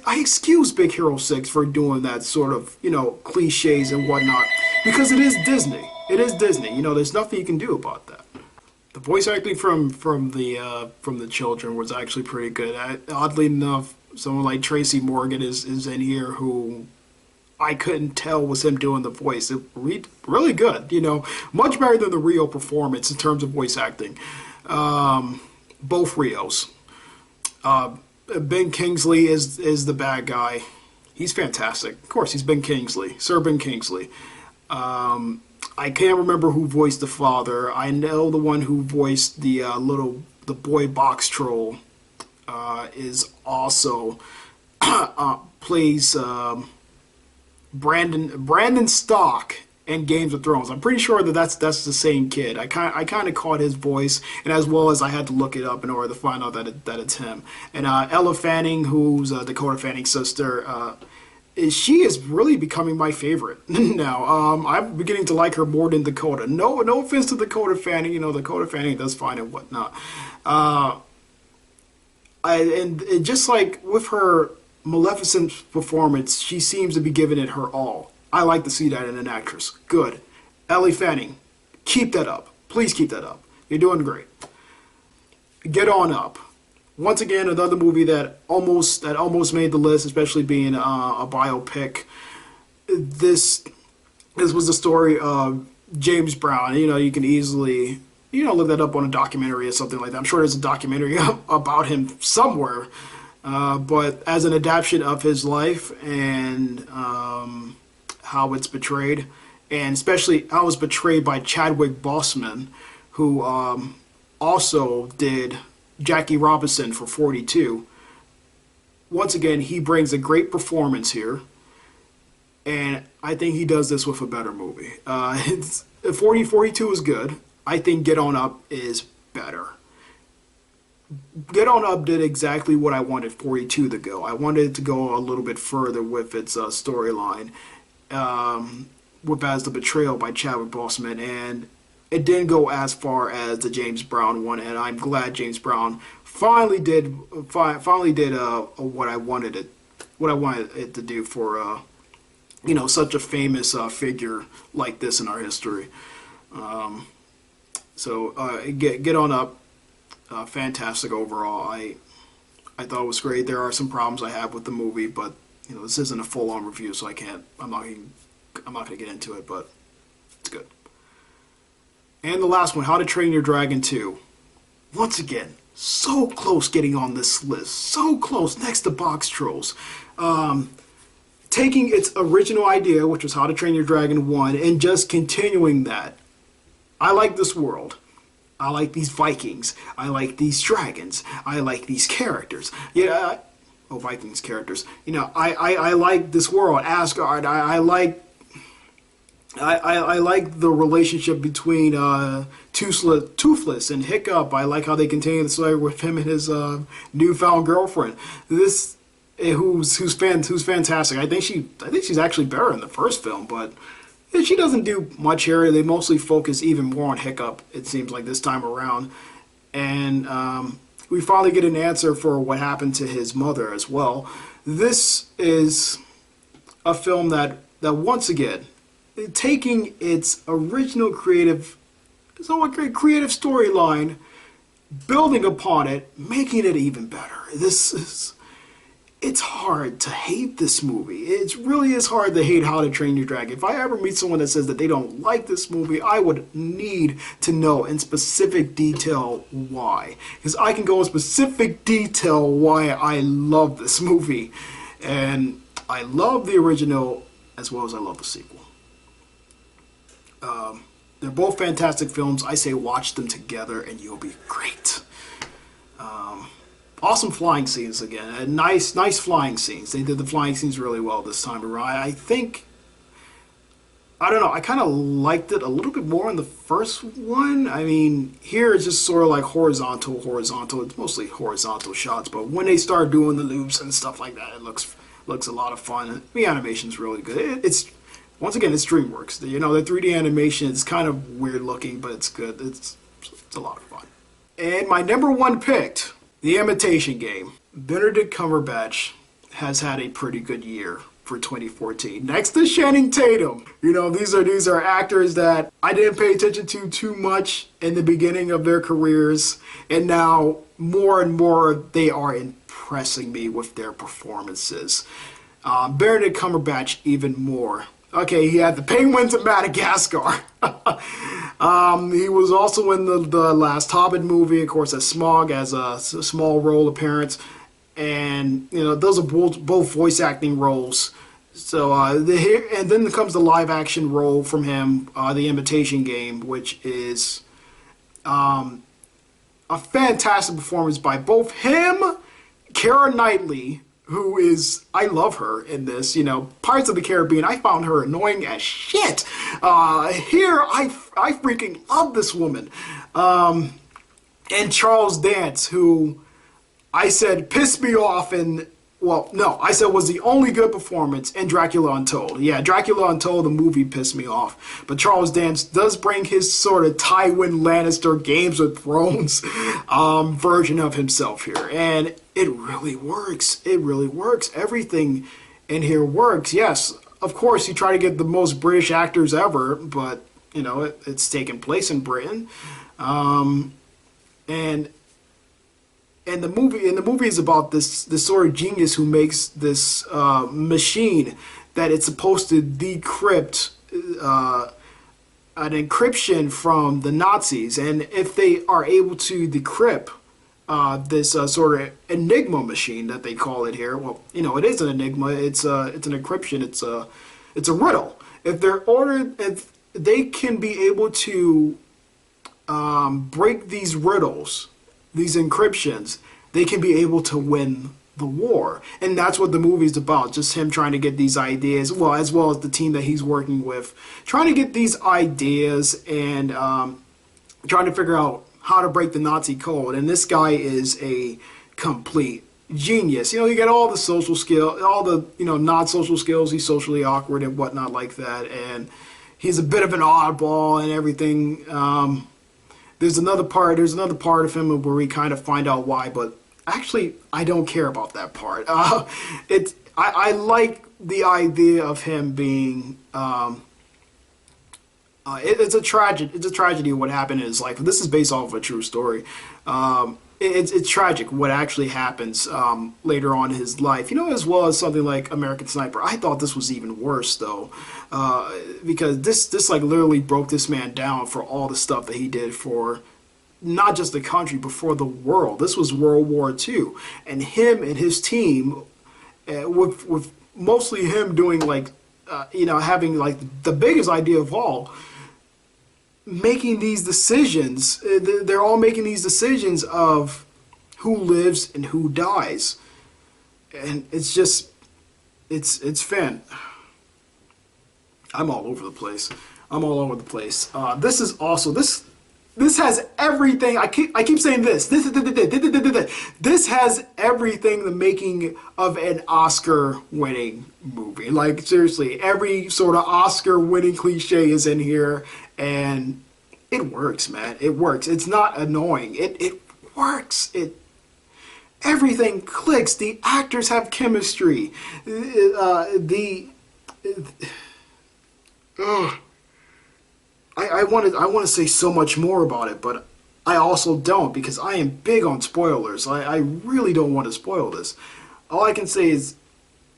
excuse Big Hero 6 for doing that sort of, cliches and whatnot, because it is Disney. It is Disney. There's nothing you can do about that. The voice acting from the children was actually pretty good. Oddly enough, someone like Tracy Morgan is in here who I couldn't tell was him doing the voice. It really good, much better than the Rio performance in terms of voice acting. Both Rios. Ben Kingsley is the bad guy. He's fantastic. Of course, he's Ben Kingsley, Sir Ben Kingsley. I can't remember who voiced the father. I know the one who voiced the boy Boxtroll is also plays Brandon Stock in Games of Thrones. I'm pretty sure that's the same kid. I kind of caught his voice, and as well as I had to look it up in order to find out that it's him. And Ella Fanning, who's Dakota Fanning's sister, she is really becoming my favorite now. I'm beginning to like her more than Dakota. No offense to Dakota Fanning. Dakota Fanning does fine and whatnot. And just like with her Maleficent performance, she seems to be giving it her all. I like to see that in an actress. Good. Ellie Fanning, keep that up. Please keep that up. You're doing great. Get On Up. Once again, another movie that almost made the list, especially being a biopic. This was the story of James Brown. You can easily look that up on a documentary or something like that. I'm sure there's a documentary about him somewhere. But as an adaptation of his life and how it's portrayed, and especially how it's portrayed by Chadwick Boseman, who also did Jackie Robinson for 42. Once again, he brings a great performance here, and I think he does this with a better movie. 42 is good. I think Get On Up is better. Get On Up did exactly what I wanted 42 to go. I wanted it to go a little bit further with its storyline, with as the betrayal by Chadwick Boseman, and it didn't go as far as the James Brown one, and I'm glad James Brown finally did what I wanted it to do for such a famous figure like this in our history. Get On Up, fantastic overall. I thought it was great. There are some problems I have with the movie, but this isn't a full-on review, so I'm not even I'm not going to get into it, but it's good. And the last one, How to Train Your Dragon 2. Once again, so close getting on this list. So close, next to Boxtrolls. Taking its original idea, which was How to Train Your Dragon 1, and just continuing that. I like this world. I like these Vikings. I like these dragons. I like these characters. Yeah, Vikings characters. You know, I like this world, Asgard. I like the relationship between Toothless and Hiccup. I like how they continue the story with him and his newfound girlfriend. This who's fantastic. I think she's actually better in the first film, but she doesn't do much here. They mostly focus even more on Hiccup, it seems like, this time around. And we finally get an answer for what happened to his mother as well. This is a film that once again, taking its original creative storyline, building upon it, making it even better. It's hard to hate this movie. It really is hard to hate How to Train Your Dragon. If I ever meet someone that says that they don't like this movie, I would need to know in specific detail why. Because I can go in specific detail why I love this movie. And I love the original as well as I love the sequel. They're both fantastic films. I say watch them together and you'll be great. Awesome flying scenes again. Nice flying scenes. They did the flying scenes really well this time around. I don't know, I kind of liked it a little bit more in the first one. I mean, here it's just sort of like horizontal. It's mostly horizontal shots, but when they start doing the loops and stuff like that, it looks a lot of fun. The animation's really good. It's once again, it's DreamWorks. You know, the 3D animation is kind of weird looking, but it's good. It's a lot of fun. And my number one pick, The Imitation Game. Benedict Cumberbatch has had a pretty good year for 2014. Next to Channing Tatum. You know, these are actors that I didn't pay attention to too much in the beginning of their careers, and now more and more they are impressing me with their performances. Benedict Cumberbatch even more. Okay, he had the Penguins of Madagascar. He was also in the last Hobbit movie, of course, as Smaug, as a small role appearance. And, you know, those are both voice acting roles. So, and then comes the live action role from him, The Imitation Game, which is a fantastic performance by both him, Keira Knightley, who is, I love her in this, you know, Pirates of the Caribbean, I found her annoying as shit. Here, I freaking love this woman. And Charles Dance, who I said pissed me off and, well, no, I said was the only good performance in Dracula Untold. Yeah, Dracula Untold, the movie, pissed me off. But Charles Dance does bring his sort of Tywin Lannister Games of Thrones version of himself here. And it really works. It really works. Everything in here works. Yes, of course, you try to get the most British actors ever, but, you know, it's taken place in Britain. And the movie is about this sort of genius who makes this machine that it's supposed to decrypt an encryption from the Nazis, and if they are able to decrypt this sort of enigma machine that they call it here, well, you know, it is an enigma. It's an encryption. It's a riddle. If they can be able to break these riddles, these encryptions, they can be able to win the war. And that's what the movie's about, just him trying to get these ideas, well, as well as the team that he's working with, trying to get these ideas and trying to figure out how to break the Nazi code. And this guy is a complete genius. You know, you get all the social skill, all the, you know, non-social skills. He's socially awkward and whatnot like that. And he's a bit of an oddball and everything. There's another part of him where we kind of find out why, but actually, I don't care about that part. I like the idea of him being. It's a tragedy what happened in his life. This is based off of a true story. it's tragic what actually happens later on in his life. You know, as well as something like American Sniper. I thought this was even worse though, because this like literally broke this man down for all the stuff that he did for not just the country but for the world. This was World War II, and him and his team, with mostly him doing like, you know, having like the biggest idea of all, making these decisions. They're all making these decisions of who lives and who dies, and it's just, it's fan. I'm all over the place. I'm all over the place. This is also this has everything. I keep saying this. This has everything the making of an Oscar-winning movie. Like seriously, every sort of Oscar-winning cliche is in here, and it works, man. It works. It's not annoying. It works. Everything clicks. The actors have chemistry. I want to say so much more about it, but I also don't, because I am big on spoilers. I really don't want to spoil this. All I can say is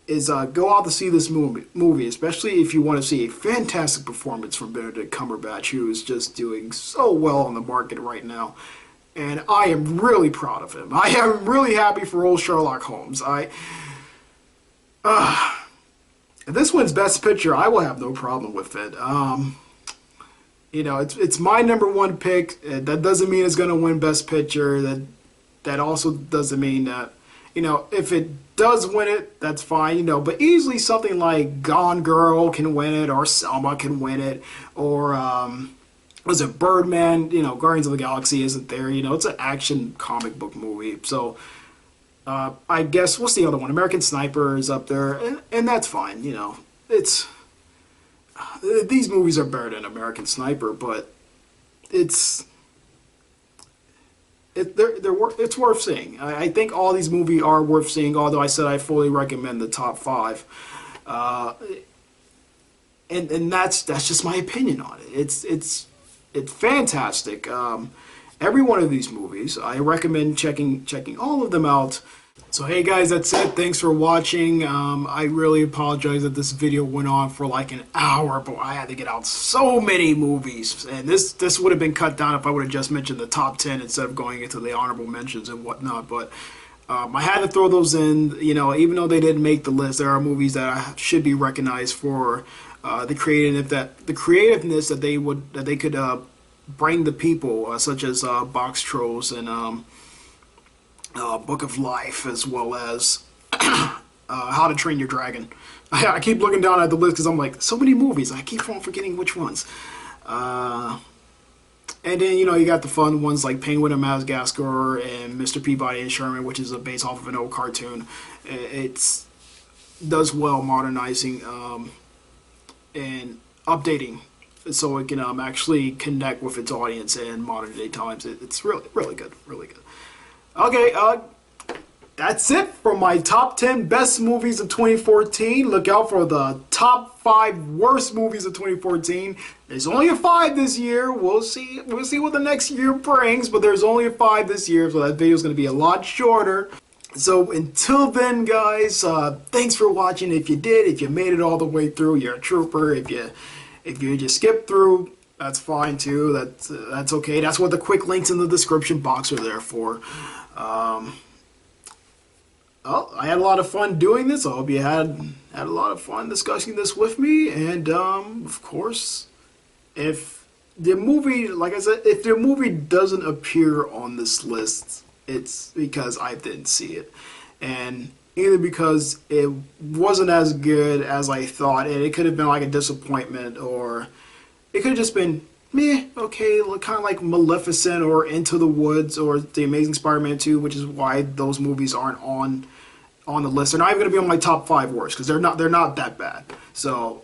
go out to see this movie, especially if you want to see a fantastic performance from Benedict Cumberbatch, who is just doing so well on the market right now. And I am really proud of him. I am really happy for old Sherlock Holmes. If this wins Best Picture, I will have no problem with it. You know, it's my #1 pick. That doesn't mean it's going to win Best Picture. That also doesn't mean that, you know, if it does win it, that's fine, you know. But easily something like Gone Girl can win it, or Selma can win it, or was it Birdman? You know, Guardians of the Galaxy isn't there. You know, it's an action comic book movie. So I guess, what's the other one? American Sniper is up there, and that's fine. You know, these movies are better than American Sniper, but it's worth seeing. I think all these movies are worth seeing, although I said I fully recommend the top 5. And that's just my opinion on it. It's fantastic. Every one of these movies, I recommend checking all of them out. So hey guys, that's it. Thanks for watching. I really apologize that this video went on for like an hour, but I had to get out so many movies, and this would have been cut down if I would have just mentioned the top 10 instead of going into the honorable mentions and whatnot. But I had to throw those in. You know, even though they didn't make the list, there are movies that should be recognized for the creativeness that they could bring the people, such as Boxtrolls and Book of Life, as well as How to Train Your Dragon. I keep looking down at the list because I'm like, so many movies. I keep on forgetting which ones. And then, you know, you got the fun ones like Penguin of Madagascar and Mr. Peabody Sherman, which is based off of an old cartoon. It does well modernizing and updating, so it can actually connect with its audience in modern day times. It's really good, really good. Okay, that's it for my top 10 best movies of 2014. Look out for the top 5 worst movies of 2014. There's only a 5 this year. We'll see what the next year brings, but there's only a 5 this year, so that video is going to be a lot shorter. So until then, guys, thanks for watching. If you made it all the way through, you're a trooper. If you just skipped through, that's fine too. That's okay. That's what the quick links in the description box are there for. Well, I had a lot of fun doing this. I hope you had a lot of fun discussing this with me. And of course, if the movie, like I said, if the movie doesn't appear on this list, it's because I didn't see it, and either because it wasn't as good as I thought, and it could have been like a disappointment, or it could have just been meh, okay, kind of like Maleficent or Into the Woods or The Amazing Spider-Man 2, which is why those movies aren't on the list. They're not even going to be on my top 5 worst, because they're not that bad. So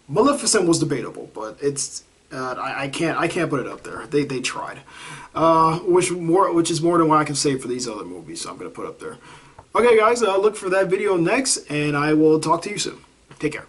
Maleficent was debatable, but it's I can't put it up there. They tried, which is more than what I can say for these other movies. So I'm going to put up there. Okay, guys, look for that video next, and I will talk to you soon. Take care.